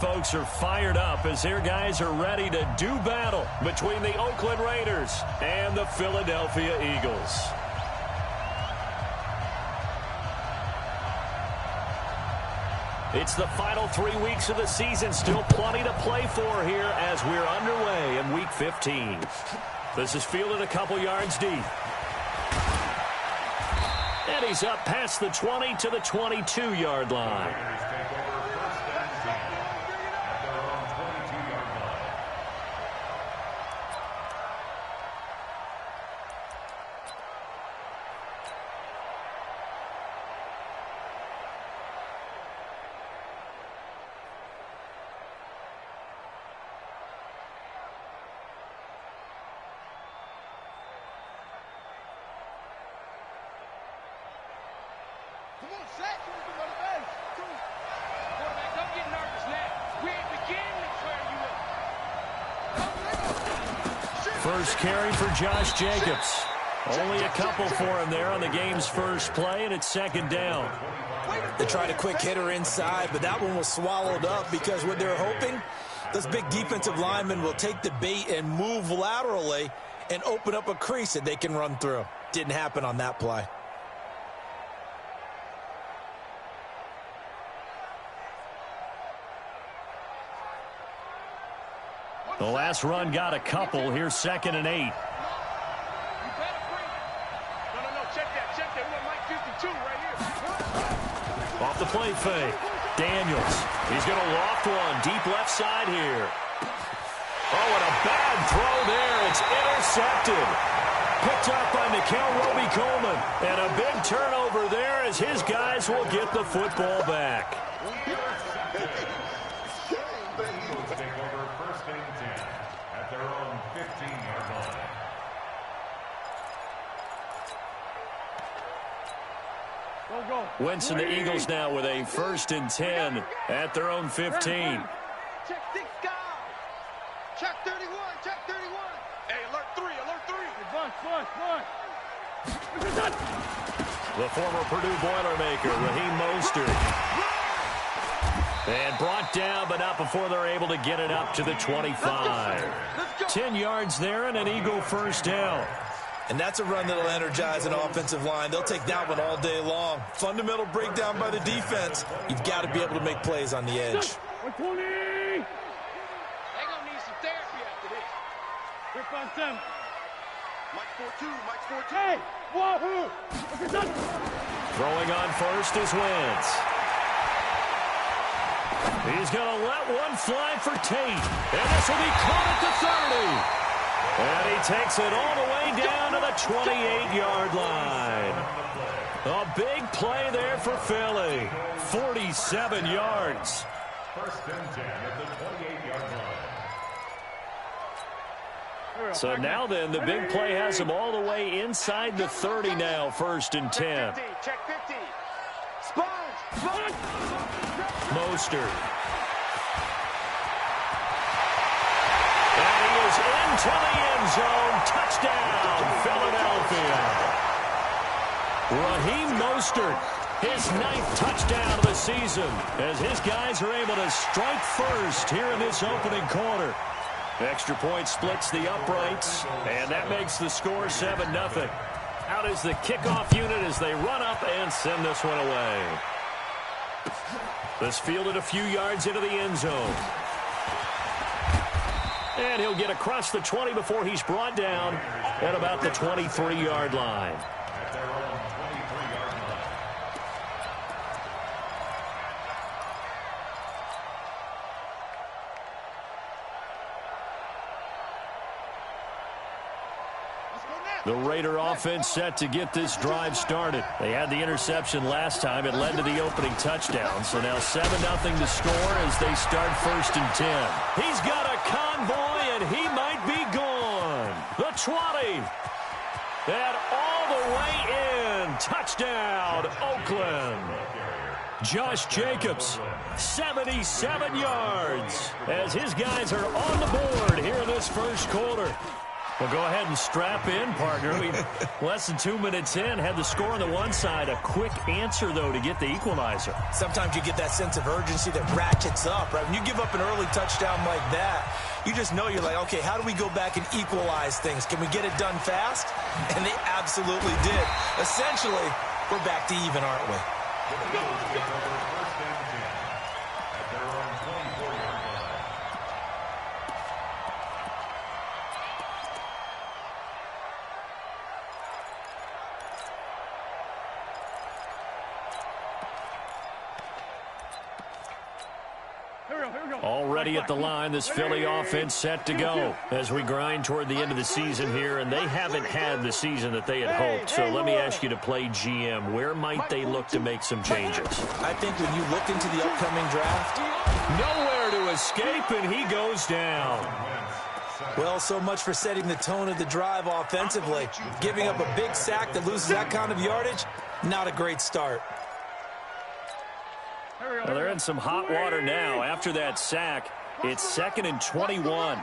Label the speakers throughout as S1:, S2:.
S1: Folks are fired up as their guys are ready to do battle between the Oakland Raiders and the Philadelphia Eagles. It's the final 3 weeks of the season. Still plenty to play for here as we're underway in Week 15. This is fielded a couple yards deep. And he's up past the 20 to the 22-yard line. First carry for Josh Jacobs. Only a couple for him there on the game's first play, and it's second down.
S2: They tried a quick hitter inside, but that one was swallowed up because what they're hoping, this big defensive lineman will take the bait and move laterally and open up a crease that they can run through. Didn't happen on that play.
S1: The last run got a couple. Here's 2nd and 8. Off the play fake. Daniels. He's going to loft one. Deep left side here. Oh, and a bad throw there. It's intercepted. Picked up by Nikel Roby-Coleman. And a big turnover there as his guys will get the football back. Wentz and the Eagles now with a 1st and 10 at their own 15.
S3: Check 6 guys. Check 31. Check 31. Hey, alert 3. Alert 3. Bunch.
S1: The former Purdue Boilermaker, Raheem Mostert. And brought down, but not before they're able to get it up to the 25. 10 yards there and an Eagle first down.
S2: And that's a run that'll energize an offensive line. They'll take that one all day long. Fundamental breakdown by the defense. You've got to be able to make plays on the edge.
S3: 120. They're going to need some therapy after this. Rip on 7. Mike 4-2. Mike 4-2. Hey, wahoo.
S1: Throwing on first is Wentz. He's going to let one fly for Tate. And this will be caught at the 30. And he takes it all the way down to the 28-yard line. A big play there for Philly. 47 yards.
S4: 1st and 10 at the 28-yard line.
S1: So now then, the big play has him all the way inside the 30 now, 1st and 10.
S3: Check 50. Sponge.
S1: Mostert. And he is into the end zone. Touchdown, Philadelphia. Raheem Mostert, his 9th touchdown of the season, as his guys are able to strike first here in this opening quarter. Extra point splits the uprights, and that makes the score 7-0. Out is the kickoff unit as they run up and send this one away. This fielded a few yards into the end zone. And he'll get across the 20 before he's brought down at about the 23-yard line. The Raider offense set to get this drive started. They had the interception last time. It led to the opening touchdown. So now 7-0 to score as they start 1st and 10. He's got a convoy, and he might be gone. The 20. And all the way in. Touchdown, Oakland. Josh Jacobs, 77 yards, as his guys are on the board here in this first quarter. Well, go ahead and strap in, partner. Less than 2 minutes in, had the score on the one side. A quick answer, though, to get the equalizer.
S2: Sometimes you get that sense of urgency that ratchets up, right? When you give up an early touchdown like that, you just know you're like, okay, how do we go back and equalize things? Can we get it done fast? And they absolutely did. Essentially, we're back to even, aren't we?
S1: Already at the line, this Philly offense set to go as we grind toward the end of the season here, and they haven't had the season that they had hoped. So let me ask you to play GM. Where might they look to make some changes?
S2: I think when you look into the upcoming draft,
S1: nowhere to escape, and he goes down.
S2: Well, so much for setting the tone of the drive offensively. Giving up a big sack that loses that kind of yardage, not a great start.
S1: Well, they're in some hot water now. After that sack, it's 2nd and 21.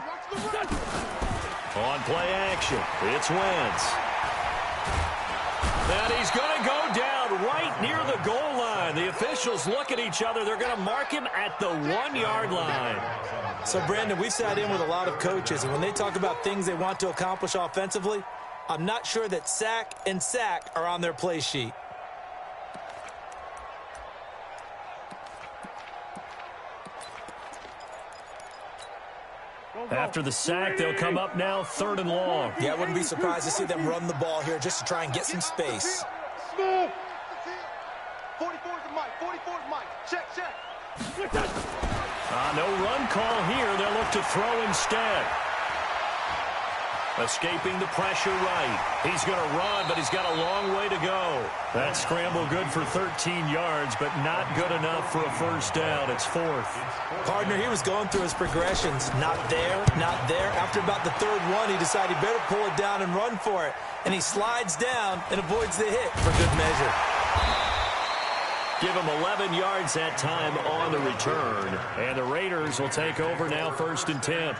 S1: On play action, it's Wentz. And he's going to go down right near the goal line. The officials look at each other. They're going to mark him at the 1-yard line.
S2: So, Brandon, we've sat in with a lot of coaches, and when they talk about things they want to accomplish offensively, I'm not sure that sack and sack are on their play sheet.
S1: After the sack, they'll come up now 3rd and long.
S2: Yeah, I wouldn't be surprised to see them run the ball here just to try and get some space.
S3: 44's the mic. 44's mic. Check.
S1: No run call here. They'll look to throw instead. Escaping the pressure right. He's going to run, but he's got a long way to go. That scramble good for 13 yards, but not good enough for a first down. It's 4th.
S2: Partner, he was going through his progressions. Not there, not there. After about the 3rd one, he decided he better pull it down and run for it. And he slides down and avoids the hit for good measure.
S1: Give him 11 yards that time on the return. And the Raiders will take over now 1st and 10.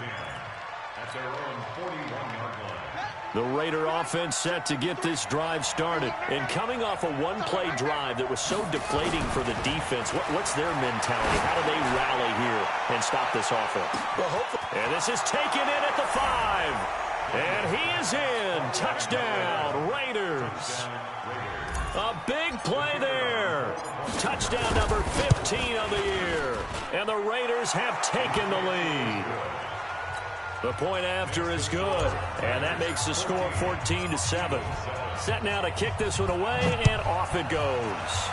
S1: The Raider offense set to get this drive started. And coming off a one-play drive that was so deflating for the defense, what's their mentality? How do they rally here and stop this offense?
S2: Well, hopefully.
S1: And this is taken in at the 5. And he is in. Touchdown, Raiders. A big play there. Touchdown number 15 of the year. And the Raiders have taken the lead. The point after is good, and that makes the score 14-7. Set now to kick this one away, and off it goes.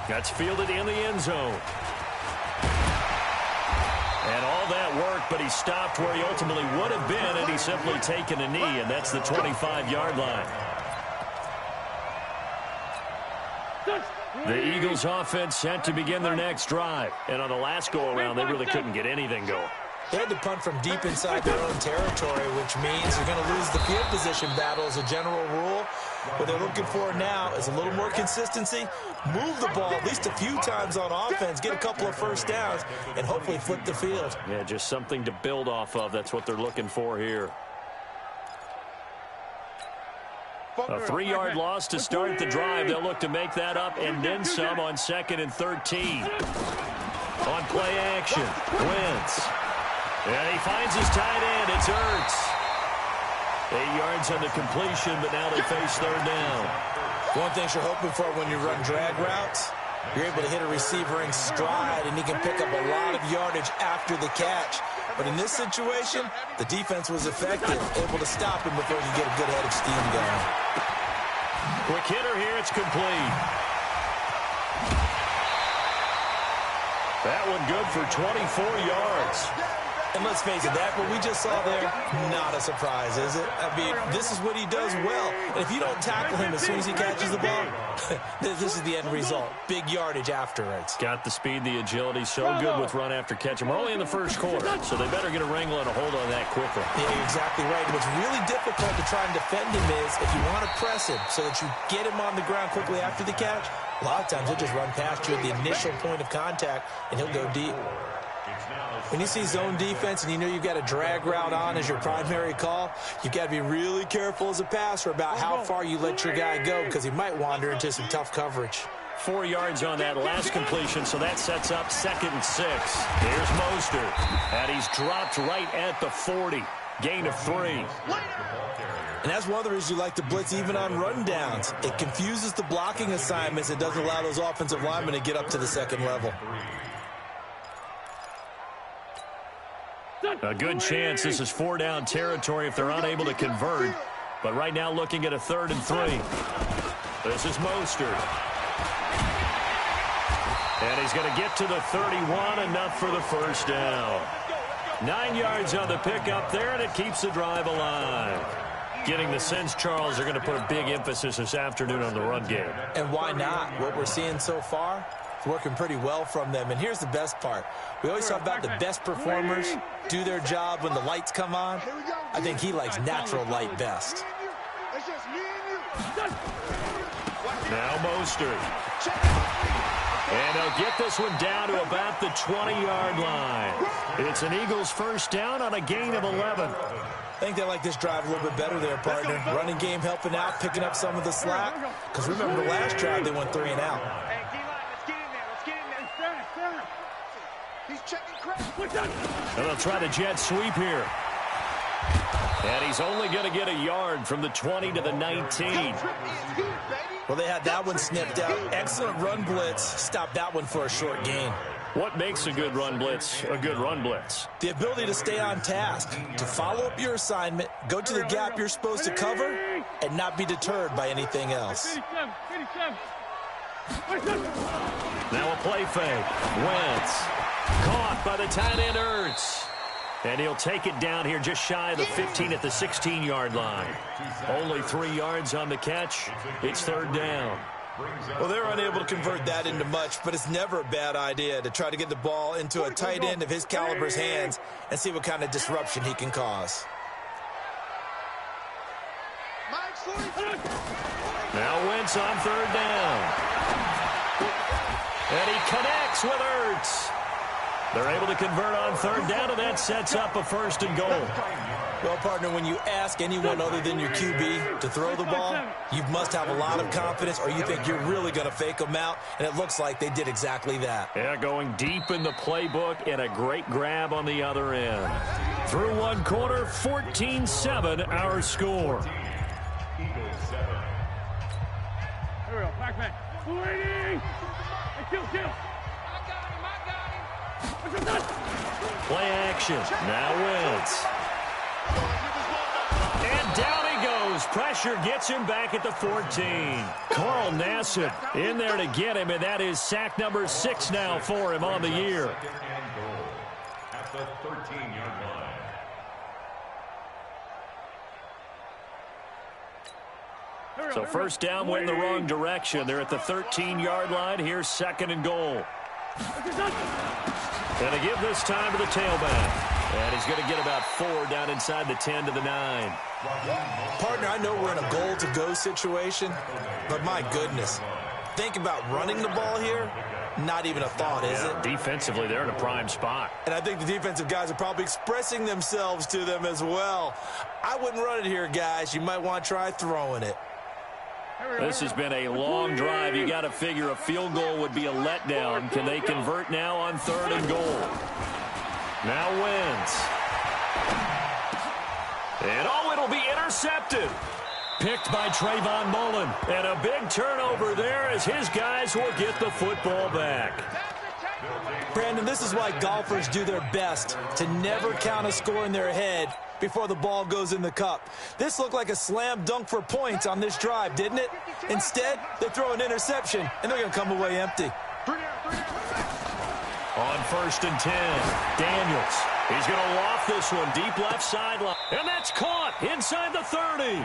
S1: That's fielded in the end zone. And all that work, but he stopped where he ultimately would have been, and he's simply taken a knee, and that's the 25-yard line. The Eagles offense set to begin their next drive. And on the last go-around, they really couldn't get anything going.
S2: They had to punt from deep inside their own territory, which means they're going to lose the field position battle as a general rule. What they're looking for now is a little more consistency, move the ball at least a few times on offense, get a couple of first downs, and hopefully flip the field.
S1: Yeah, just something to build off of. That's what they're looking for here. A 3-yard loss to start the drive. They'll look to make that up and then some on 2nd and 13. On play action, Wentz. And he finds his tight end. It's Ertz. 8 yards on the completion, but now they face 3rd down.
S2: One thing you're hoping for when you run drag routes, you're able to hit a receiver in stride, and he can pick up a lot of yardage after the catch. But in this situation, the defense was effective, able to stop him before he could get a good head of steam going.
S1: Quick hitter here, it's complete. That one good for 24 yards.
S2: And let's face it, that what we just saw there, not a surprise, is it? I mean, this is what he does well. And if you don't tackle him as soon as he catches the ball, this is the end result. Big yardage afterwards.
S1: Got the speed, the agility, so good with run after catch. We're only in the first quarter, so they better get a wrangle and a hold on that quickly.
S2: Yeah, you're exactly right. What's really difficult to try and defend him is if you want to press him so that you get him on the ground quickly after the catch, a lot of times he'll just run past you at the initial point of contact, and he'll go deep. When you see zone defense and you know you've got a drag route on as your primary call, you've got to be really careful as a passer about how far you let your guy go because he might wander into some tough coverage.
S1: 4 yards on that last completion, so that sets up 2nd and 6. Here's Mostert, and he's dropped right at the 40. Gain of 3.
S2: And that's one of the reasons you like to blitz even on rundowns. It confuses the blocking assignments. It doesn't allow those offensive linemen to get up to the second level.
S1: A good chance this is 4-down territory if they're unable to convert. But right now looking at a 3rd and 3. This is Mostert. And he's going to get to the 31, enough for the first down. 9 yards on the pickup there, and it keeps the drive alive. Getting the sense, Charles, they're going to put a big emphasis this afternoon on the run game.
S2: And why not? What we're seeing so far, it's working pretty well from them. And here's the best part. We always talk about the best performers do their job when the lights come on. I think he likes natural light best.
S1: Now Mostert. And they'll get this one down to about the 20-yard line. It's an Eagles first down on a gain of 11.
S2: I think they like this drive a little bit better there, partner. Running game helping out, picking up some of the slack. Because remember, the last drive they went 3 and out.
S3: Hey, D-line, let's get in there. Let's get in there. He's checking crap.
S1: And they'll try the jet sweep here. And he's only going to get a yard from the 20 to the 19.
S2: Well, they had that one snipped out. Excellent run blitz. Stopped that one for a short gain.
S1: What makes a good run blitz a good run blitz?
S2: The ability to stay on task, to follow up your assignment, go to the gap you're supposed to cover, and not be deterred by anything else.
S1: Now a play fake. Wentz. Caught by the tight end Ertz. And he'll take it down here just shy of the 15 at the 16-yard line. Only 3 yards on the catch. It's 3rd down.
S2: Well, they're unable to convert that into much, but it's never a bad idea to try to get the ball into a tight end of his caliber's hands and see what kind of disruption he can cause.
S1: Now Wentz on 3rd down. And he connects with Ertz. They're able to convert on 3rd down, and that sets up a 1st and goal.
S2: Well, partner, when you ask anyone other than your QB to throw the ball, you must have a lot of confidence, or you think you're really going to fake them out, and it looks like they did exactly that.
S1: Yeah, going deep in the playbook and a great grab on the other end. Through 1 quarter, 14-7 our score.
S3: Here we go, back. Waiting! Kill!
S1: Play action. Now Wentz. And down he goes. Pressure gets him back at the 14. Carl Nassib in there to get him, and that is sack number 6 now for him on the year.
S4: At the 13-yard line.
S1: So first down went in the wrong direction. They're at the 13-yard line. Here's 2nd and goal. And to give this time to the tailback. And he's going to get about 4 down inside the 10 to the 9.
S2: Partner, I know we're in a goal-to-go situation, but my goodness, think about running the ball here. Not even a thought, is it?
S1: Defensively, they're in a prime spot.
S2: And I think the defensive guys are probably expressing themselves to them as well. I wouldn't run it here, guys. You might want to try throwing it.
S1: This has been a long drive. You got to figure a field goal would be a letdown. Can they convert now on 3rd and goal? Now Wentz. And it'll be intercepted. Picked by Trayvon Mullen. And a big turnover there as his guys will get the football back.
S2: Brandon, this is why golfers do their best to never count a score in their head before the ball goes in the cup. This looked like a slam dunk for points on this drive, didn't it? Instead, they throw an interception, and they're going to come away empty.
S1: On 1st and 10, Daniels. He's going to loft this one deep left sideline. And that's caught inside the 30.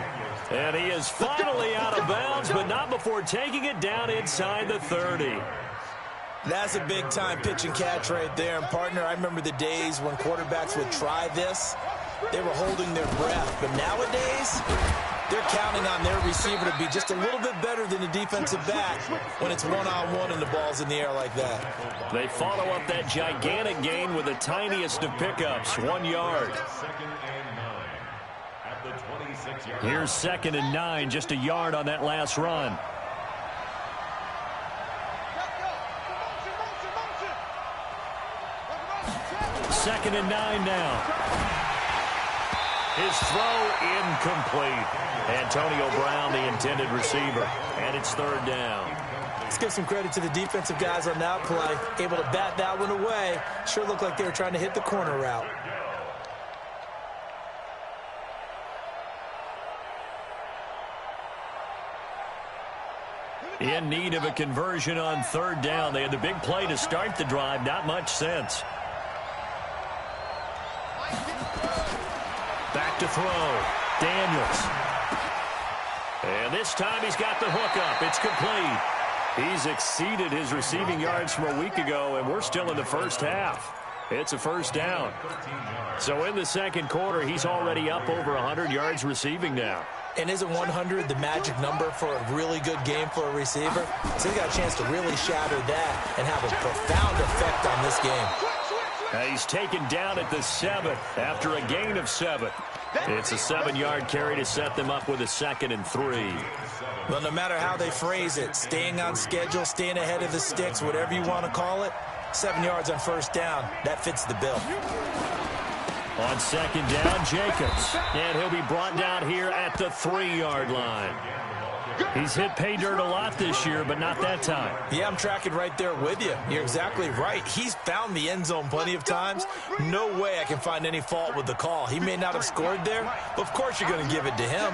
S1: And he is finally out of bounds, but not before taking it down inside the 30.
S2: That's a big-time pitch and catch right there. And, partner, I remember the days when quarterbacks would try this. They were holding their breath. But nowadays, They're counting on their receiver to be just a little bit better than the defensive back when it's one-on-one and the ball's in the air like that.
S1: They follow up that gigantic gain with the tiniest of pickups, 1 yard. Here's 2nd and 9, just a yard on that last run. Second and 9 now. His throw incomplete. Antonio Brown, the intended receiver. And it's 3rd down.
S2: Let's give some credit to the defensive guys on that play. Able to bat that one away. Sure looked like they were trying to hit the corner route.
S1: In need of a conversion on 3rd down. They had the big play to start the drive. Not much sense. Back to throw. Daniels. And this time he's got the hook up. It's complete. He's exceeded his receiving yards from a week ago, and we're still in the first half. It's a 1st down. So in the 2nd quarter, he's already up over 100 yards receiving now.
S2: And isn't 100 the magic number for a really good game for a receiver? So he got a chance to really shatter that and have a profound effect on this game.
S1: He's taken down at the 7th after a gain of 7. It's a 7-yard carry to set them up with a 2nd and 3.
S2: Well, no matter how they phrase it, staying on schedule, staying ahead of the sticks, whatever you want to call it, 7 yards on 1st down, that fits the bill.
S1: On 2nd down, Jacobs. And he'll be brought down here at the 3-yard line. He's hit pay dirt a lot this year, but not that time.
S2: Yeah, I'm tracking right there with you. You're exactly right. He's found the end zone plenty of times. No way I can find any fault with the call. He may not have scored there, but of course you're going to give it to him.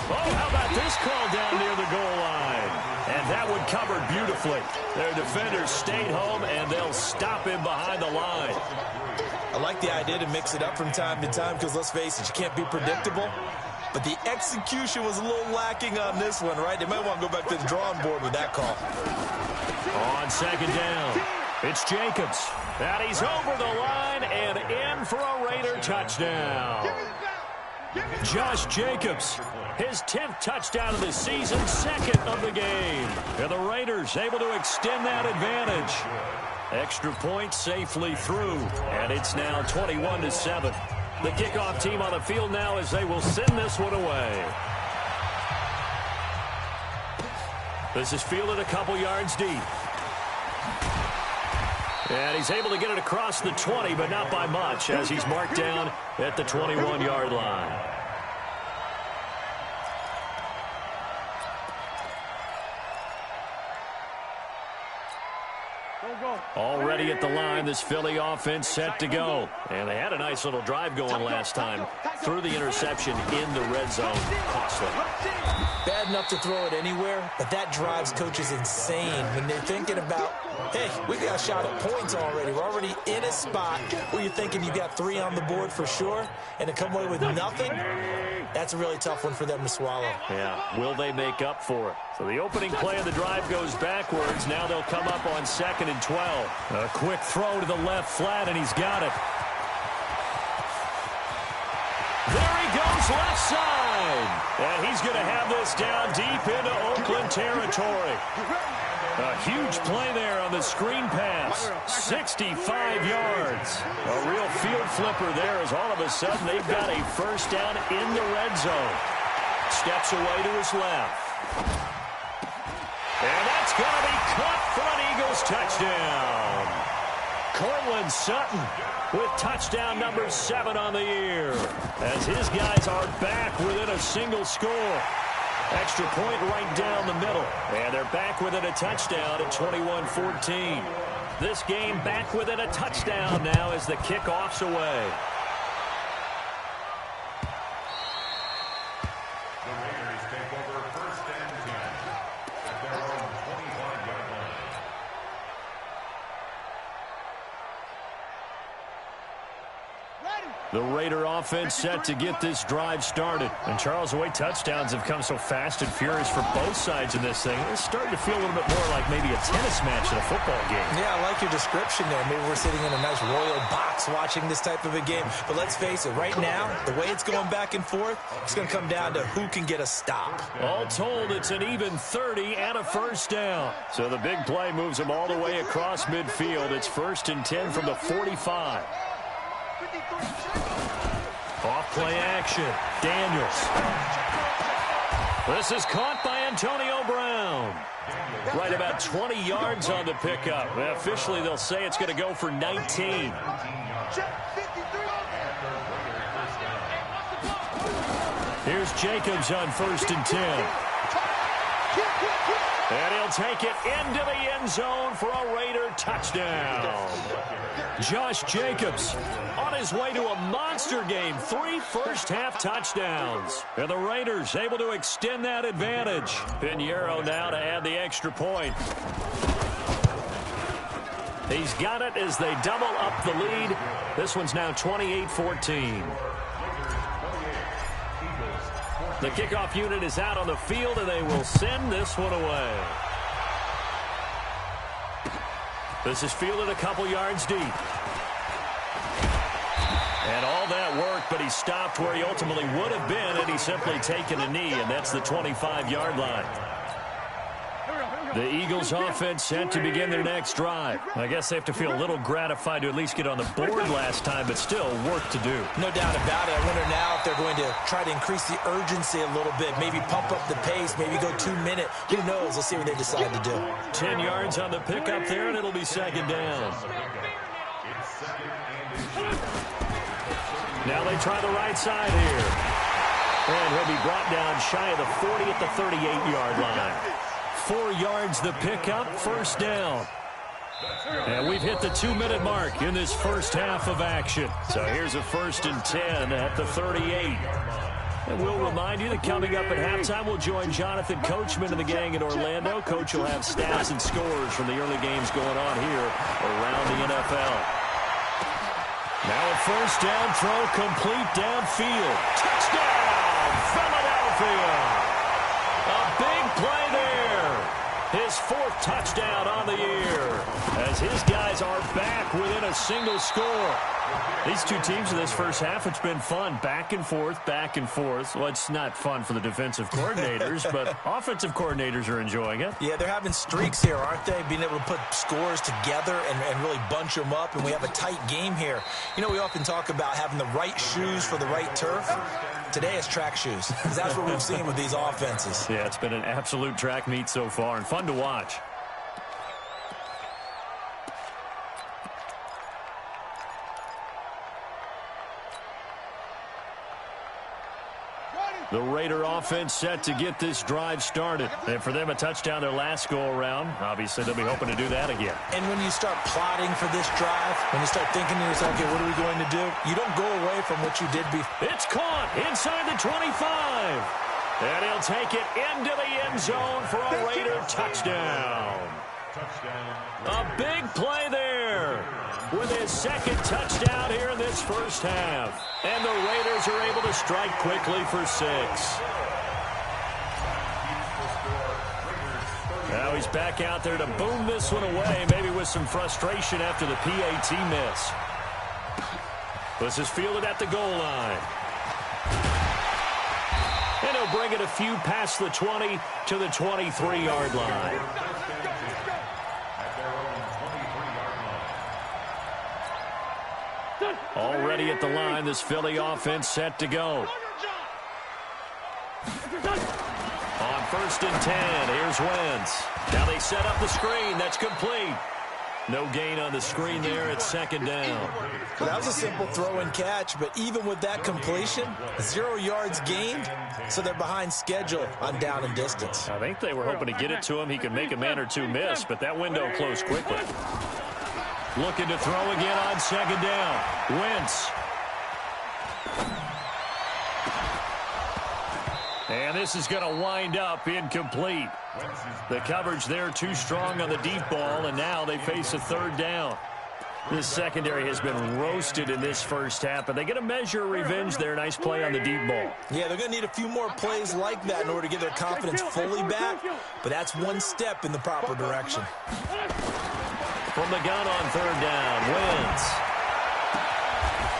S1: Oh, how about this call down near the goal line? And that one covered beautifully. Their defenders stayed home, and they'll stop him behind the line.
S2: I like the idea to mix it up from time to time because, let's face it, you can't be predictable. But the execution was a little lacking on this one, right? They might want to go back to the drawing board with that call.
S1: On 2nd down, it's Jacobs. And he's over the line and in for a Raider touchdown. Josh Jacobs, his 10th touchdown of the season, 2nd of the game. And the Raiders able to extend that advantage. Extra point safely through, and it's now 21-7. The kickoff team on the field now as they will send this one away. This is fielded a couple yards deep. And he's able to get it across the 20, but not by much, as he's marked down at the 21-yard line. Already at the line, this Philly offense set to go. And they had a nice little drive going last time. Threw the interception in the red zone. Costly.
S2: Bad enough to throw it anywhere, but that drives coaches insane when they're thinking about, hey, we got a shot at points already. We're already in a spot where you're thinking you got 3 on the board for sure, and to come away with nothing, that's a really tough one for them to swallow.
S1: Yeah, will they make up for it? So the opening play of the drive goes backwards. Now they'll come up on 2nd and 12. A quick throw to the left flat, and he's got it. There he goes, left side. And he's going to have this down deep into Oakland territory. A huge play there on the screen pass. 65 yards. A real field flipper there as all of a sudden they've got a 1st down in the red zone. Steps away to his left. And that's going to be caught for an Eagles touchdown. Cortland Sutton with touchdown number 7 on the year, as his guys are back within a single score. Extra point right down the middle, and they're back within a touchdown at 21-14. This game back within a touchdown now as the kickoff's away.
S4: The Raiders take over 1st and 10 at their own 25-yard line.
S1: The Raider offense set to get this drive started. And Charles, the way touchdowns have come so fast and furious for both sides in this thing, it's starting to feel a little bit more like maybe a tennis match in a football game.
S2: Yeah, I like your description there. Maybe we're sitting in a nice royal box watching this type of a game. But let's face it, right now, the way it's going back and forth, it's going to come down to who can get a stop.
S1: All told, it's an even 30 and a first down. So the big play moves them all the way across midfield. It's 1st and 10 from the 45. Off play action. Daniels. This is caught by Antonio Brown. Right about 20 yards on the pickup. Officially, they'll say it's going to go for 19. Here's Jacobs on 1st and 10. And he'll take it into the end zone for a Raider touchdown. Josh Jacobs on his way to a monster game. 3 first-half touchdowns. And the Raiders able to extend that advantage. Pinheiro now to add the extra point. He's got it as they double up the lead. This one's now 28-14. The kickoff unit is out on the field, and they will send this one away. This is fielded a couple yards deep. And all that work, but he stopped where he ultimately would have been had he simply taken a knee, and that's the 25-yard line. The Eagles offense set to begin their next drive. I guess they have to feel a little gratified to at least get on the board last time, but still work to do.
S2: No doubt about it. I wonder now if they're going to try to increase the urgency a little bit, maybe pump up the pace, maybe go 2 minute. Who knows? Let's see what they decide to do.
S1: 10 yards on the pickup there, and it'll be 2nd down. Now they try the right side here. And he'll be brought down shy of the 40 at the 38-yard line. 4 yards the pickup, 1st down. And we've hit the 2-minute mark in this first half of action. So here's a 1st and 10 at the 38. And we'll remind you that coming up at halftime, we'll join Jonathan Coachman and the gang in Orlando. Coach will have stats and scores from the early games going on here around the NFL. Now a 1st down throw, complete downfield. Touchdown, Philadelphia! A big play there. His 4th touchdown on the year as his guys are back within a single score. These two teams in this first half, it's been fun. Back and forth, back and forth. Well, it's not fun for the defensive coordinators, but offensive coordinators are enjoying it.
S2: Yeah, they're having streaks here, aren't they? Being able to put scores together and really bunch them up, and we have a tight game here. You know, we often talk about having the right shoes for the right turf. Today it's track shoes. That's what we've seen with these offenses.
S1: Yeah, it's been an absolute track meet so far and fun to watch. The Raider offense set to get this drive started. And for them, a touchdown their last go-around. Obviously, they'll be hoping to do that again.
S2: And when you start plotting for this drive, when you start thinking to yourself, okay, what are we going to do? You don't go away from what you did before.
S1: It's caught inside the 25. And he'll take it into the end zone for a Raider touchdown. A big play there with his 2nd touchdown here in this first half. And the Raiders are able to strike quickly for 6. Now he's back out there to boom this one away, maybe with some frustration after the PAT miss. This is fielded at the goal line. And he'll bring it a few past the 20 to the 23-yard line. Already at the line, this Philly offense set to go. On 1st and 10, here's Wentz. Now they set up the screen. That's complete. No gain on the screen there at 2nd down.
S2: That was a simple throw and catch, but even with that completion, 0 yards gained, so they're behind schedule on down and distance.
S1: I think they were hoping to get it to him. He could make a man or two miss, but that window closed quickly. Looking to throw again on 2nd down. Wentz. And this is going to wind up incomplete. The coverage there too strong on the deep ball, and now they face a 3rd down. This secondary has been roasted in this first half, but they get a measure of revenge there. Nice play on the deep ball.
S2: Yeah, they're going to need a few more plays like that in order to get their confidence fully back, but that's one step in the proper direction.
S1: From the gun on third down, Wentz.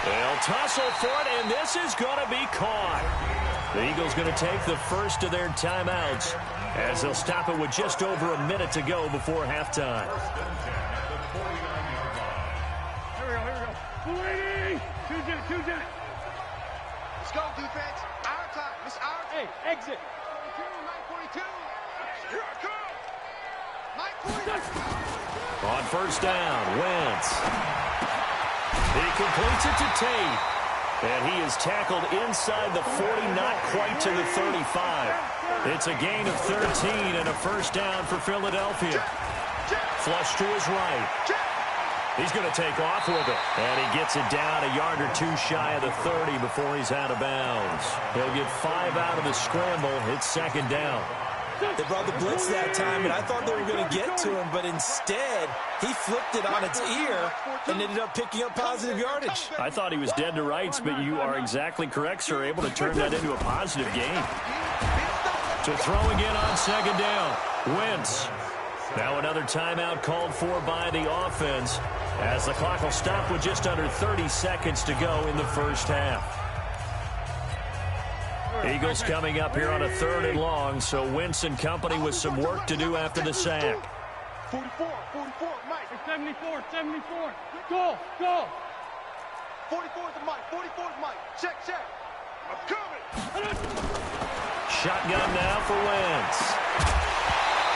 S1: They'll tussle for it, and this is going to be caught. The Eagles going to take the first of their timeouts as they'll stop it with just over a minute to go before halftime.
S3: Let's go, defense. Our time. It's our time. Hey, exit. 942. Here I come. 942.
S1: On first down, Wentz. He completes it to Tate. And he is tackled inside the 40, not quite to the 35. It's a gain of 13 and a first down for Philadelphia. Flush to his right. He's going to take off with it. And he gets it down a yard or two shy of the 30 before he's out of bounds. He'll get 5 out of the scramble. It's second down.
S2: They brought the blitz that time, and I thought they were going to get to him, but instead, he flipped it on its ear and ended up picking up positive yardage.
S1: I thought he was dead to rights, but you are exactly correct, sir. Able to turn that into a positive gain. To throw again on second down. Wentz. Now another timeout called for by the offense as the clock will stop with just under 30 seconds to go in the first half. Eagles coming up here on a 3rd and long, so Wentz and company with some work to do after the sack.
S3: 44, Mike. 74. Go. 44 to Mike. 44 to Mike. Check. I'm coming.
S1: Shotgun now for Wentz.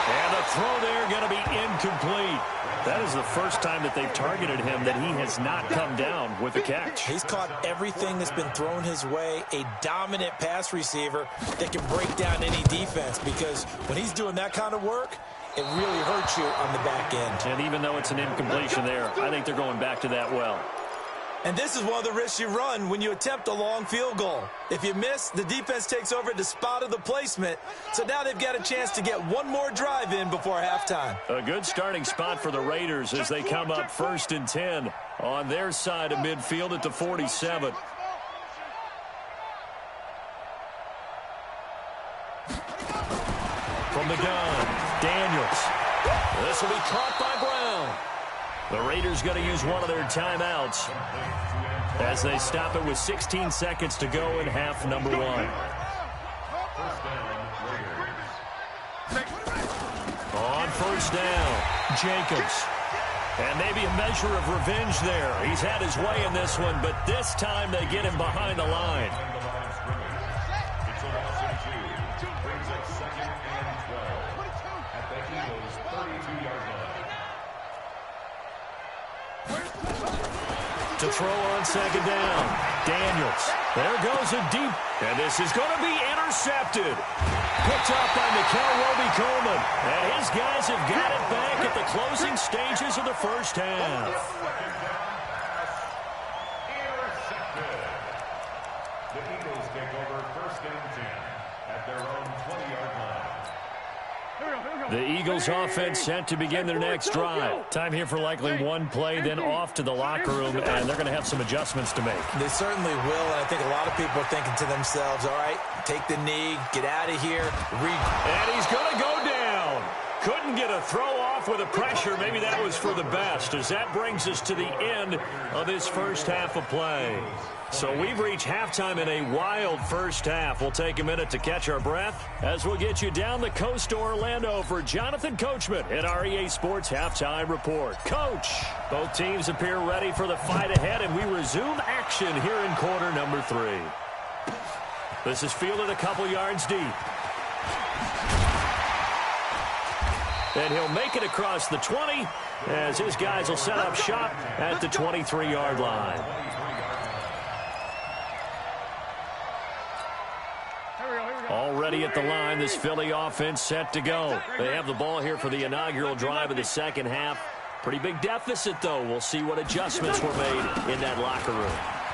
S1: And the throw there going to be incomplete. That is the first time that they've targeted him that he has not come down with a catch.
S2: He's caught everything that's been thrown his way, a dominant pass receiver that can break down any defense, because when he's doing that kind of work, it really hurts you on the back end.
S1: And even though it's an incompletion there, I think they're going back to that well.
S2: And this is one of the risks you run when you attempt a long field goal. If you miss, the defense takes over the spot of the placement. So now they've got a chance to get one more drive in before halftime.
S1: A good starting spot for the Raiders as they come up 1st and 10 on their side of midfield at the 47. From the gun, Daniels. This will be caught by Brown. The Raiders going to use one of their timeouts as they stop it with 16 seconds to go in half number 1. On first down, Jacobs. And maybe a measure of revenge there. He's had his way in this one, but this time they get him behind the line. To throw on second down, Daniels. There goes a deep, and this is going to be intercepted. Picked up by Mikel Roby-Coleman, and his guys have got it back at the closing stages of the first half.
S4: Intercepted. The Eagles take over 1st and 10 at their own 20-yard line.
S1: The Eagles offense set to begin their next drive. Time here for likely one play, then off to the locker room, and they're going to have some adjustments to make.
S2: They certainly will, and I think a lot of people are thinking to themselves, all right, take the knee, get out of here.
S1: And he's going to go down. Couldn't get a throw off with the pressure. Maybe that was for the best, as that brings us to the end of this first half of play. So we've reached halftime in a wild first half. We'll take a minute to catch our breath as we'll get you down the coast to Orlando for Jonathan Coachman at our EA Sports Halftime Report. Coach, both teams appear ready for the fight ahead, and we resume action here in quarter number 3. This is fielded a couple yards deep. And he'll make it across the 20 as his guys will set up shop at the 23-yard line. Already at the line, this Philly offense set to go. They have the ball here for the inaugural drive of the second half. Pretty big deficit, though. We'll see what adjustments were made in that locker room.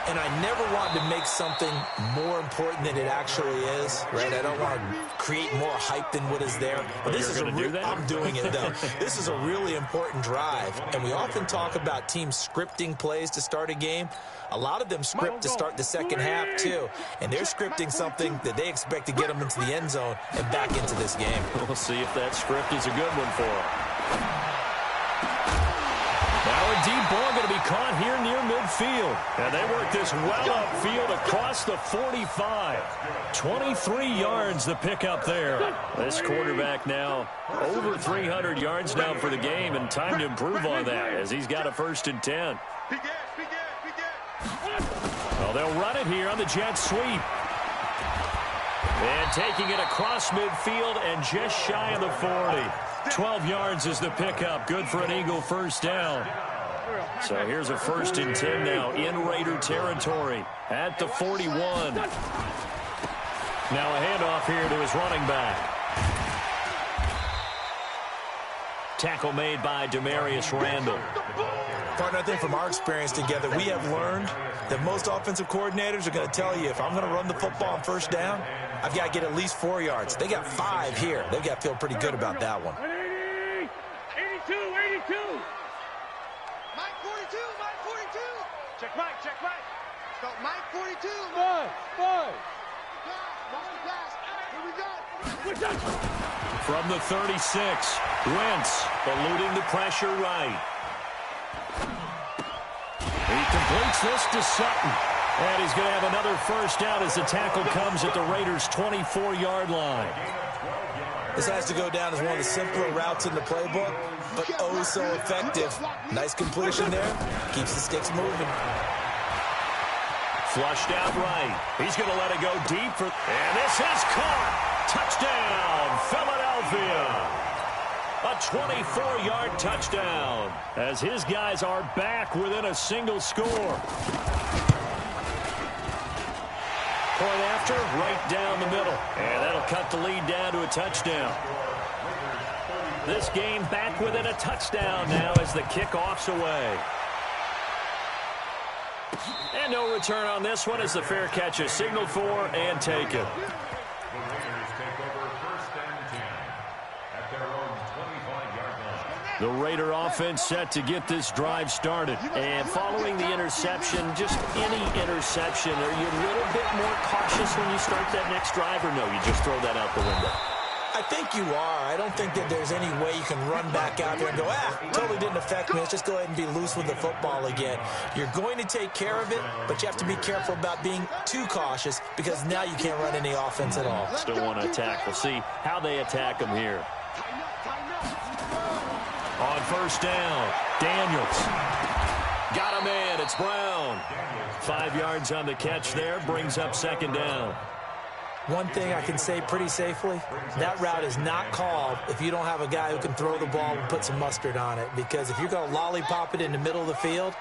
S2: And I never want to make something more important than it actually is, right? I don't want to create more hype than what is there. But this is I'm doing it, though. This is a really important drive. And we often talk about teams scripting plays to start a game. A lot of them script to start the second half, too. And they're scripting something that they expect to get them into the end zone and back into this game.
S1: We'll see if that script is a good one for them. Now a deep ball going to be caught here near midfield. And they work this well upfield across the 45. 23 yards the pickup there. This quarterback now over 300 yards now for the game, and time to improve on that as he's got a 1st and 10. Well, they'll run it here on the jet sweep. And taking it across midfield and just shy of the 40. 12 yards is the pickup. Good for an Eagle 1st down. So here's a 1st and 10 now in Raider territory at the 41. Now a handoff here to his running back. Tackle made by Demarius Randall.
S2: Partner, I think from our experience together, we have learned that most offensive coordinators are going to tell you, if I'm going to run the football on 1st down, I've got to get at least 4 yards. They got 5 here. They've got to feel pretty good about that one.
S3: 82, 82. Mike 42, Mike 42. Check Mike, check Mike. Go Mike 42. Five. Here we go.
S1: From the 36, Wentz eluding the pressure right. He completes this to Sutton. And he's going to have another 1st down as the tackle comes at the Raiders' 24-yard line.
S2: This has to go down as one of the simpler routes in the playbook, but oh so effective. Nice completion there. Keeps the sticks moving.
S1: Flushed out right. He's going to let it go deep. And this is caught. Touchdown, Philadelphia. A 24-yard touchdown as his guys are back within a single score. Point after, right down the middle. And that'll cut the lead down to a touchdown. This game back within a touchdown now as the kickoff's away. And no return on this one as the fair catch is signaled for and taken. The Raider offense set to get this drive started. And following the interception, just any interception, are you a little bit more cautious when you start that next drive, or no, you just throw that out the window?
S2: I think you are. I don't think that there's any way you can run back out there and go, totally didn't affect me. Let's just go ahead and be loose with the football again. You're going to take care of it, but you have to be careful about being too cautious because now you can't run any offense at all.
S1: Still want to attack. We'll see how they attack them here. On 1st down, Daniels. Got him in. It's Brown. 5 yards on the catch there. Brings up 2nd down.
S2: One thing I can say pretty safely, that route is not called if you don't have a guy who can throw the ball and put some mustard on it. Because if you're going to lollipop it in the middle of the field,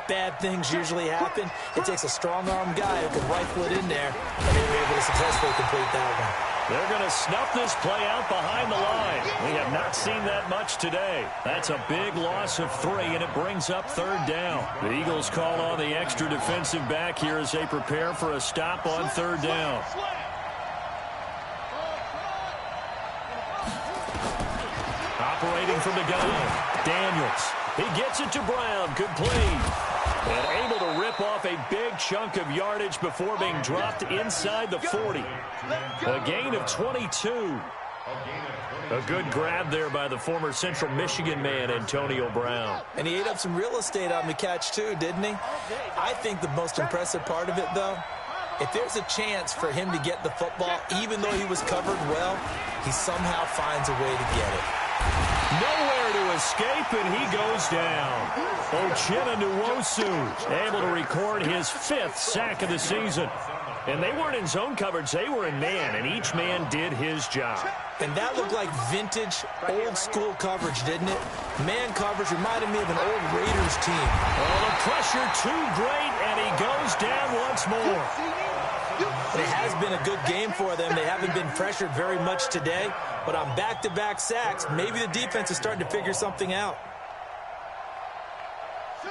S2: bad things usually happen. It takes a strong-arm guy who can rifle it in there, and they were able to successfully complete that one.
S1: They're going to snuff this play out behind the line. We have not seen that much today. That's a big loss of 3, and it brings up 3rd down. The Eagles call on the extra defensive back here as they prepare for a stop on 3rd down. Operating from the gun, Daniels. He gets it to Brown. Complete. And able to rip off a big chunk of yardage before being dropped inside the 40. A gain of 22. A good grab there by the former Central Michigan man, Antonio Brown.
S2: And he ate up some real estate on the catch, too, didn't he? I think the most impressive part of it, though, if there's a chance for him to get the football, even though he was covered well, he somehow finds a way to get it.
S1: Nowhere to escape, and he goes down. Uchenna Nwosu able to record his 5th sack of the season. And they weren't in zone coverage, they were in man, and each man did his job.
S2: And that looked like vintage, old-school coverage, didn't it? Man coverage reminded me of an old Raiders team.
S1: Oh, the pressure too great, and he goes down once more.
S2: It has been a good game for them. They haven't been pressured very much today, but on back-to-back sacks, maybe the defense is starting to figure something out.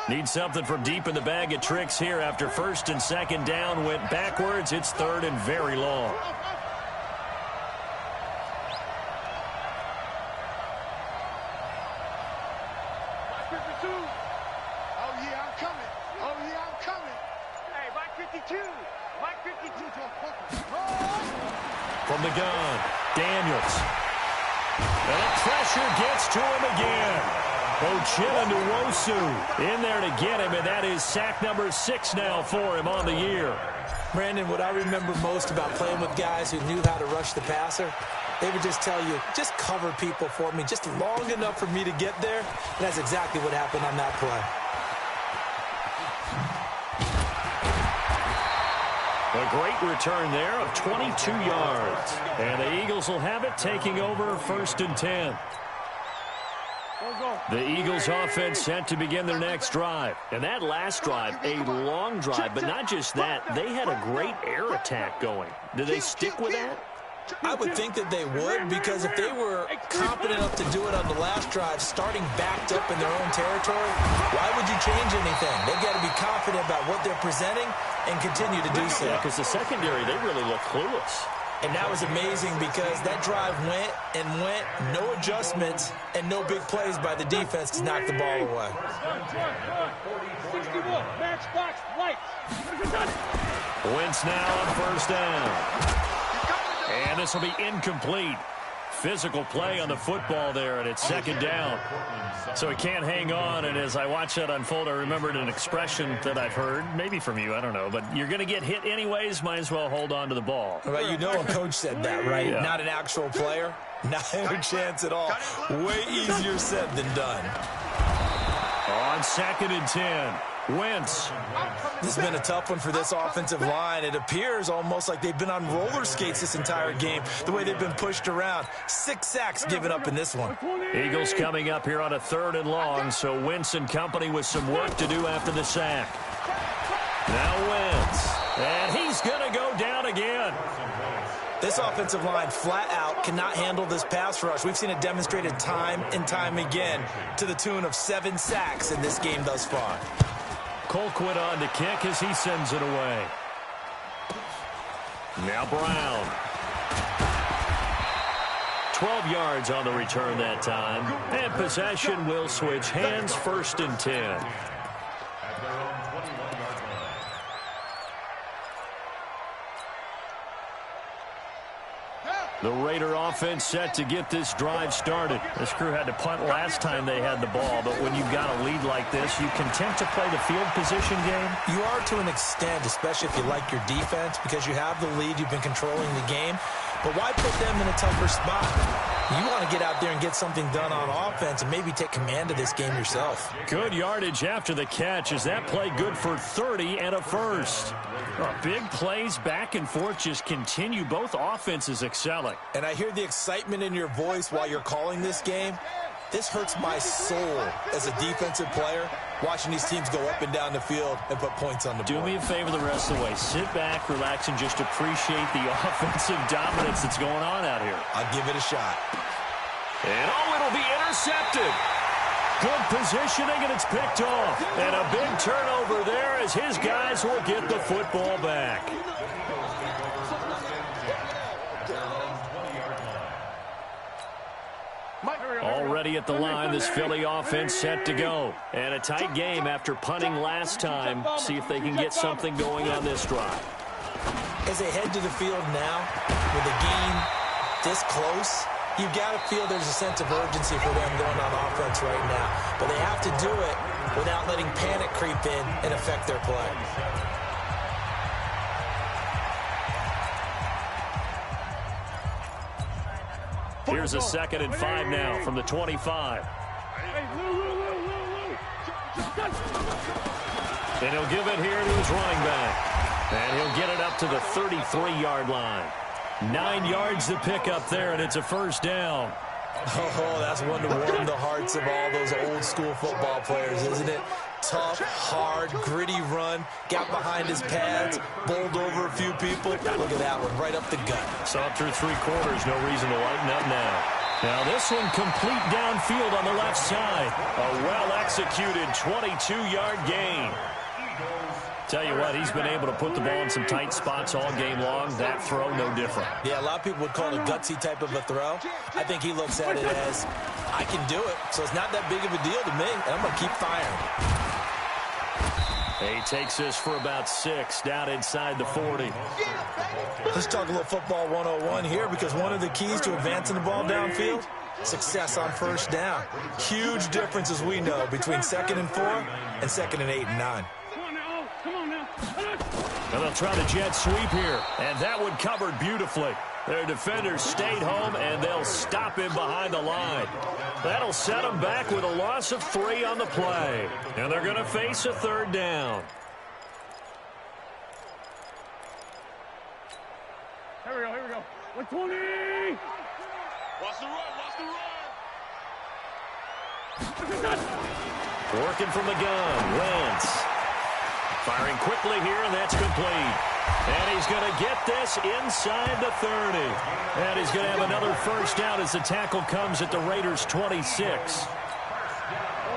S1: Need something from deep in the bag of tricks here after first and second down went backwards. It's third and very long. From the gun, Daniels. And the pressure gets to him again. Ochilin in there to get him, and that is sack number 6 now for him on the year.
S2: Brandon, what I remember most about playing with guys who knew how to rush the passer, they would just tell you, just cover people for me, just long enough for me to get there. And that's exactly what happened on that play.
S1: A great return there of 22 yards. And the Eagles will have it, taking over first and 10. The Eagles offense set to begin their next drive. And that last drive, a long drive, but not just that. They had a great air attack going. Do they stick with that?
S2: I would think that they would, because if they were confident enough to do it on the last drive, starting backed up in their own territory, why would you change anything? They've got to be confident about what they're presenting and continue to do so.
S1: Yeah, because the secondary, they really look clueless.
S2: And that was amazing because that drive went and went, no adjustments and no big plays by the defense to knock the ball away.
S3: 61, matchbox lights.
S1: Wentz now on first down. And this will be incomplete. Physical play on the football there, and it's second down. So he can't hang on, and as I watch that unfold, I remembered an expression that I've heard, maybe from you, I don't know, but you're going to get hit anyways, might as well hold on to the ball.
S2: Well, you know a coach said that, right?
S1: Yeah.
S2: Not an actual player. Not a chance at all. Way easier said than done.
S1: On second and 10. Wentz.
S2: This has been a tough one for this offensive line. It appears almost like they've been on roller skates this entire game, the way they've been pushed around. 6 sacks given up in this one.
S1: Eagles coming up here on a third and long, so Wentz and company with some work to do after the sack. Now Wentz. And he's going to go down again.
S2: This offensive line flat out cannot handle this pass rush. We've seen it demonstrated time and time again to the tune of 7 sacks in this game thus far.
S1: Colquitt on to kick as he sends it away. Now Brown. 12 yards on the return that time. And possession will switch hands, first and 10. The Raider offense set to get this drive started. This crew had to punt last time they had the ball, but when you've got a lead like this, you content to play the field position game?
S2: You are to an extent, especially if you like your defense, because you have the lead, you've been controlling the game. But why put them in a tougher spot? You want to get out there and get something done on offense and maybe take command of this game yourself.
S1: Good yardage after the catch as that play good for 30 and a first. Big plays back and forth just continue. Both offenses excelling.
S2: And I hear the excitement in your voice while you're calling this game. This hurts my soul as a defensive player, watching these teams go up and down the field and put points on the board.
S1: Do me a favor the rest of the way. Sit back, relax, and just appreciate the offensive dominance that's going on out here.
S2: I'll give it a shot.
S1: And it'll be intercepted. Good positioning, and it's picked off. And a big turnover there as his guys will get the football back. Already at the line, this Philly offense set to go. And a tight game after punting last time. See if they can get something going on this drive.
S2: As they head to the field now, with the game this close, you've got to feel there's a sense of urgency for them going on offense right now. But they have to do it without letting panic creep in and affect their play.
S1: Here's a 2nd and 5 now from the 25. And he'll give it here to his running back. And he'll get it up to the 33-yard line. 9 yards to pick up there, and it's a first down.
S2: Oh, that's one to warm the hearts of all those old-school football players, isn't it? Tough, hard, gritty run, got behind his pads, bowled over a few people. Look at that one, right up the gut.
S1: Saw it through 3 quarters, no reason to lighten up now. Now this one complete downfield on the left side. A well-executed executed 22-yard gain. Tell you what, he's been able to put the ball in some tight spots all game long. That throw, no different.
S2: Yeah, a lot of people would call it a gutsy type of a throw. I think he looks at it as, I can do it, so it's not that big of a deal to me, and I'm going to keep firing.
S1: He takes this for about 6 down inside the 40.
S2: Let's talk a little football 101 here, because one of the keys to advancing the ball downfield, success on first down. Huge difference, as we know, between 2nd and 4 and 2nd and 8 and 9.
S1: And they'll try the jet sweep here, and that one covered beautifully. Their defenders stayed home, and they'll stop him behind the line. That'll set them back with a loss of 3 on the play. And they're going to face a 3rd down.
S3: Here we go. 120!
S4: Watch the run,
S1: Working from the gun, Wentz. Firing quickly here, and that's complete. And he's going to get this inside the 30. And he's going to have another first down as the tackle comes at the Raiders' 26.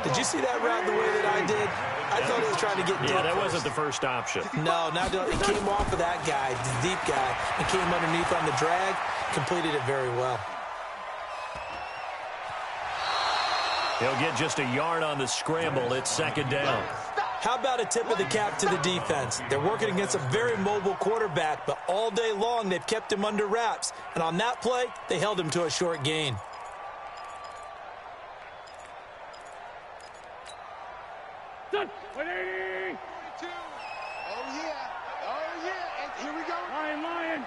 S2: Did you see that route the way that I did? I thought he was trying to get deep.
S1: Yeah, that wasn't the first option.
S2: No, it came off of that guy, the deep guy, and came underneath on the drag, completed it very well.
S1: He'll get just a yard on the scramble. It's 2nd down.
S2: How about a tip of the cap to the defense? They're working against a very mobile quarterback, but all day long they've kept him under wraps. And on that play, they held him to a short gain.
S3: Done. 180!
S5: Oh, yeah. And here we go.
S3: Lion.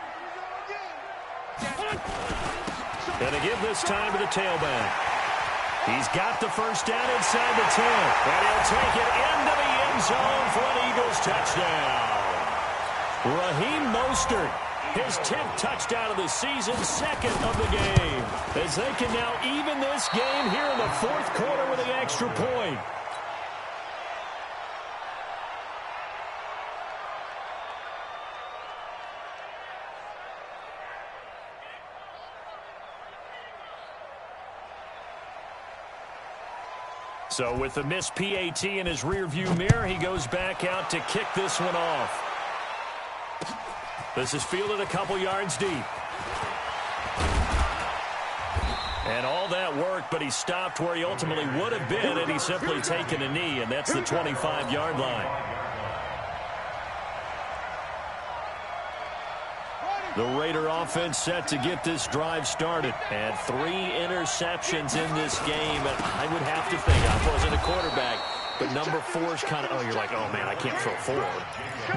S1: Going to give this time to the tailback. He's got the first down inside the 10. And he'll take it into the end zone for an Eagles touchdown. Raheem Mostert, his 10th touchdown of the season, 2nd of the game. As they can now even this game here in the 4th quarter with the extra point. So with the missed PAT in his rearview mirror, he goes back out to kick this one off. This is fielded a couple yards deep. And all that worked, but he stopped where he ultimately would have been, and he's simply taken a knee, and that's the 25-yard line. The Raider offense set to get this drive started. And 3 interceptions in this game. And I would have to think, I wasn't a quarterback, but number 4 is kind of, you're like, oh, man, I can't throw 4.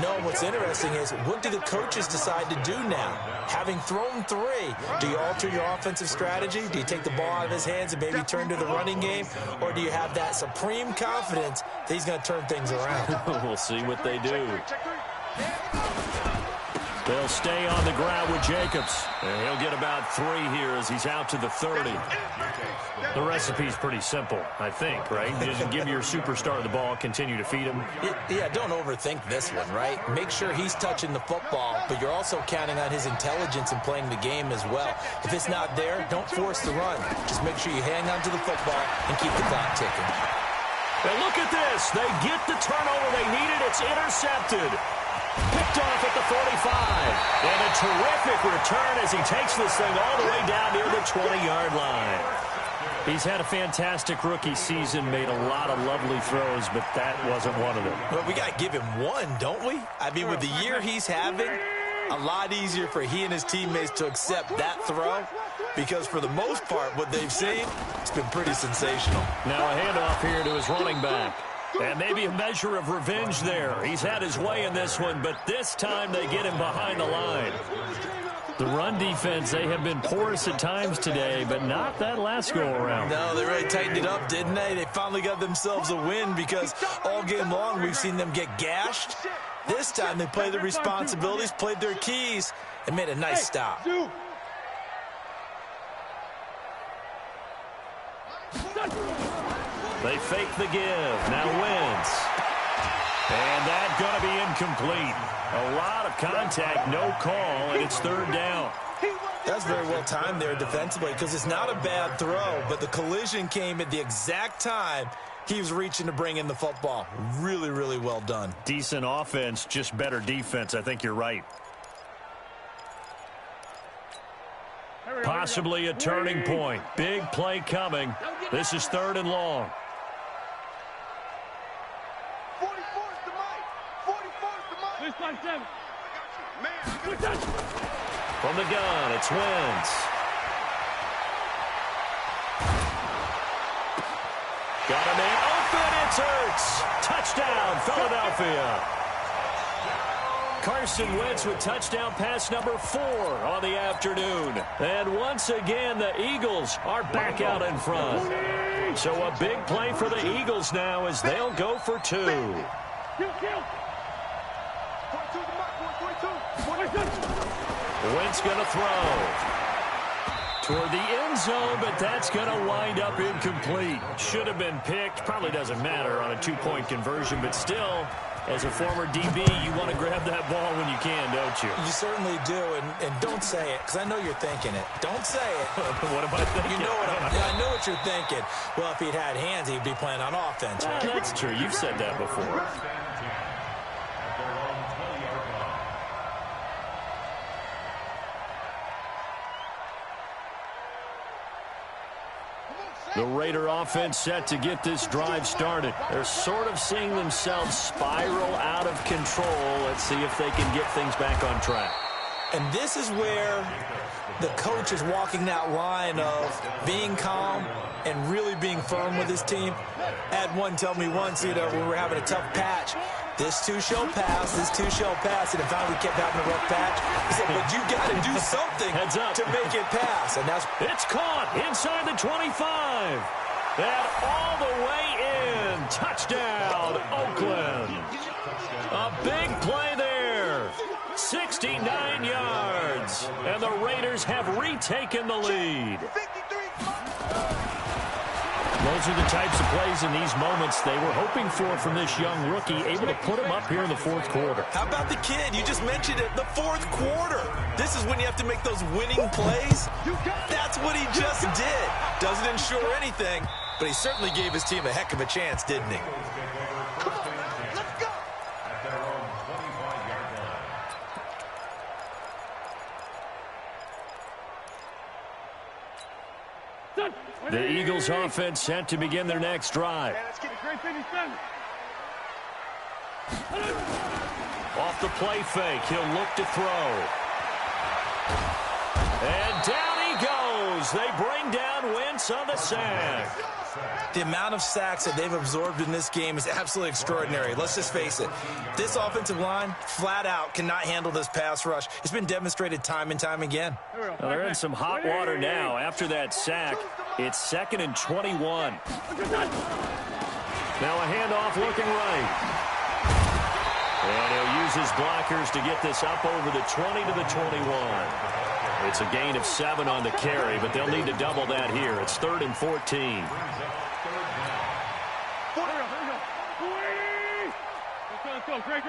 S2: No, what's interesting is, what do the coaches decide to do now? Having thrown 3, do you alter your offensive strategy? Do you take the ball out of his hands and maybe turn to the running game? Or do you have that supreme confidence that he's going to turn things around?
S1: We'll see what they do. They'll stay on the ground with Jacobs. And he'll get about 3 here as he's out to the 30. The recipe's pretty simple, I think, right? Just give your superstar the ball, continue to feed him.
S2: Yeah, don't overthink this one, right? Make sure he's touching the football, but you're also counting on his intelligence in playing the game as well. If it's not there, don't force the run. Just make sure you hang on to the football and keep the clock ticking.
S1: And look at this. They get the turnover they needed. It's intercepted. Picked off at the 45. And a terrific return as he takes this thing all the way down near the 20-yard line. He's had a fantastic rookie season, made a lot of lovely throws, but that wasn't one of them.
S2: Well, we got to give him one, don't we? I mean, with the year he's having, a lot easier for he and his teammates to accept that throw, because for the most part, what they've seen, it's been pretty sensational.
S1: Now a handoff here to his running back. And maybe a measure of revenge there. He's had his way in this one, but this time they get him behind the line. The run defense, they have been porous at times today, but not that last go-around.
S2: No, they really tightened it up, didn't they? They finally got themselves a win because all game long we've seen them get gashed. This time they played their responsibilities, played their keys, and made a nice stop.
S1: They fake the give. Now Wentz. And that's going to be incomplete. A lot of contact, no call, and it's 3rd down.
S2: That's very well timed there defensively because it's not a bad throw, but the collision came at the exact time He was reaching to bring in the football. Really, really well done.
S1: Decent offense, just better defense. I think you're right. Possibly a turning point. Big play coming. This is 3rd and long.
S5: 44 is the mic. 44 is the mic.
S3: 657.
S5: Man,
S1: From the gun, it's Wentz. Got a man open. It's Ertz. Touchdown, Philadelphia. Carson Wentz with touchdown pass number 4 on the afternoon. And once again, the Eagles are back out in front. So a big play for the Eagles now as they'll go for 2.
S3: Kill.
S5: 42 is the mic. 42.
S1: Wentz going to throw toward the end zone, but that's going to wind up incomplete. Should have been picked. Probably doesn't matter on a 2-point conversion, but still, as a former DB, you want to grab that ball when you can, don't you?
S2: You certainly do, and don't say it, because I know you're thinking it. Don't say it.
S1: What am I thinking?
S2: You know I know what you're thinking. Well, if he'd had hands, he'd be playing on offense. Right?
S1: That's true. You've said that before. The Raider offense set to get this drive started. They're sort of seeing themselves spiral out of control. Let's see if they can get things back on track.
S2: And this is where the coach is walking that line of being calm and really being firm with his team. I had one tell me once, when we were having a tough patch, this too shall pass, this too shall pass, and it finally kept having a rough patch. He said, but you got to do something to make it pass. And that's
S1: it's caught inside the 25. And all the way in. Touchdown, Oakland. A big play there. 69 yards. And the Raiders have retaken the lead. Those are the types of plays in these moments they were hoping for from this young rookie, able to put him up here in the 4th quarter.
S2: How about the kid? You just mentioned it, the 4th quarter. This is when you have to make those winning plays. That's what he just did. Doesn't ensure anything, but he certainly gave his team a heck of a chance, didn't he?
S1: The Eagles offense set to begin their next drive. Off the play fake, he'll look to throw. And down he goes. They bring down Wentz on the sack.
S2: The amount of sacks that they've absorbed in this game is absolutely extraordinary. Let's just face it. This offensive line, flat out, cannot handle this pass rush. It's been demonstrated time and time again.
S1: Well, they're in some hot water now. After that sack, it's 2nd and 21. Now a handoff looking right. And he'll use his blockers to get this up over the 20 to the 21. It's a gain of 7 on the carry, but they'll need to double that here. It's 3rd and 14.
S3: Let's go. Great.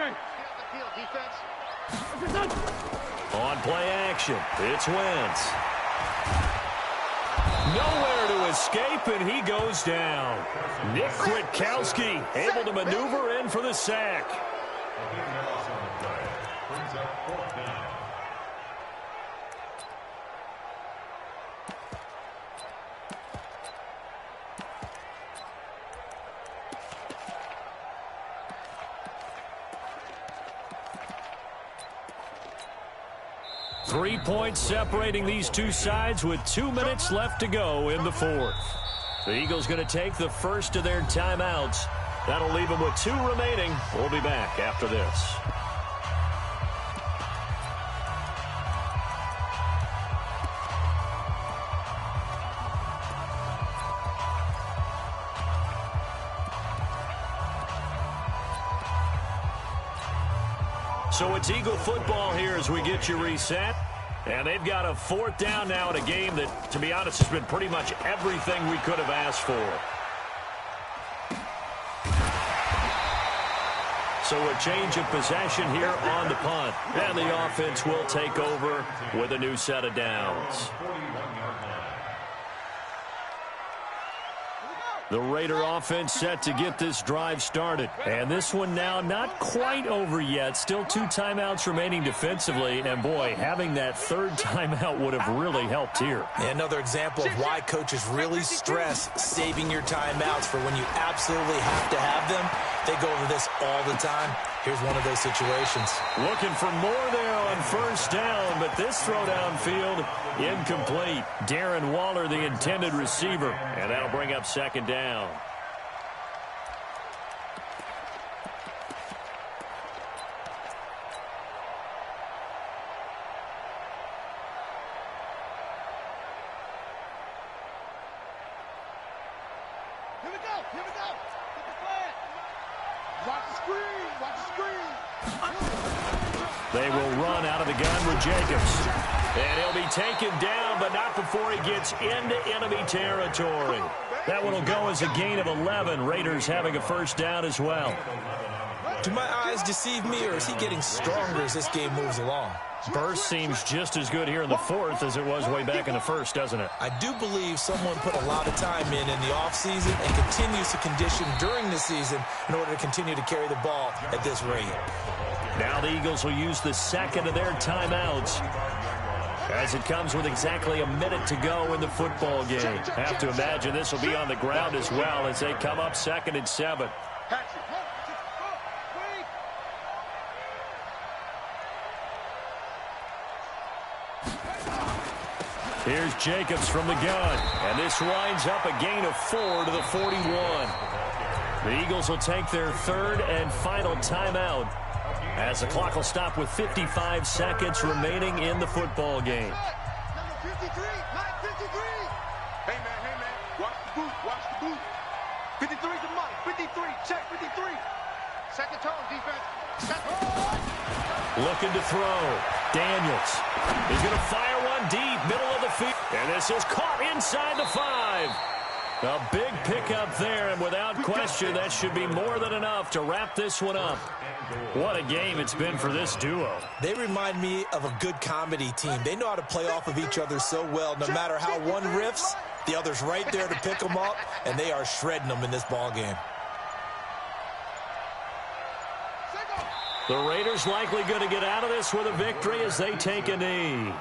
S1: On play action, it's Wentz. Nowhere to escape, and he goes down. Nick Kwiatkowski able to maneuver in for the sack. Three points separating these two sides with 2 minutes left to go in the 4th. The Eagles going to take the first of their timeouts. That'll leave them with 2 remaining. We'll be back after this. So it's Eagle football here as we get you reset. And they've got a 4th down now in a game that, to be honest, has been pretty much everything we could have asked for. So a change of possession here on the punt. And the offense will take over with a new set of downs. The Raider offense set to get this drive started. And this one now not quite over yet. Still 2 timeouts remaining defensively. And, boy, having that third timeout would have really helped here.
S2: Another example of why coaches really stress saving your timeouts for when you absolutely have to have them. They go over this all the time. Here's one of those situations.
S1: Looking for more there on first down, but this throw downfield incomplete. Darren Waller, the intended receiver, and that'll bring up second down.
S5: Here we go. Here we go. Get the flag. Watch the screen. Watch the screen.
S1: They will run out of the gun with Jacobs. And he'll be taken down, but not before he gets into enemy territory. That one will go as a gain of 11. Raiders having a first down as well.
S2: Do my eyes deceive me, or is he getting stronger as this game moves along?
S1: Burst seems just as good here in the fourth as it was way back in the first, doesn't it?
S2: I do believe someone put a lot of time in the offseason and continues to condition during the season in order to continue to carry the ball at this rate.
S1: Now the Eagles will use the second of their timeouts as it comes with exactly a minute to go in the football game. Have to imagine this will be on the ground as well as they come up 2nd and 7. Here's Jacobs from the gun, and this winds up a gain of 4 to the 41. The Eagles will take their third and final timeout as the clock will stop with 55 seconds remaining in the football game.
S5: Number 53, Mike 53. Hey, man, watch the boot, watch the boot. 53 to Mike, 53, check 53. Second tone, defense.
S1: Looking to throw. Daniels. He's going to fire one deep, middle of the field. And this is caught inside the 5. A big pickup there, and without question, that should be more than enough to wrap this one up. What a game it's been for this duo.
S2: They remind me of a good comedy team. They know how to play off of each other so well. No matter how one riffs, the other's right there to pick them up, and they are shredding them in this ball game.
S1: The Raiders likely going to get out of this with a victory as they take a knee.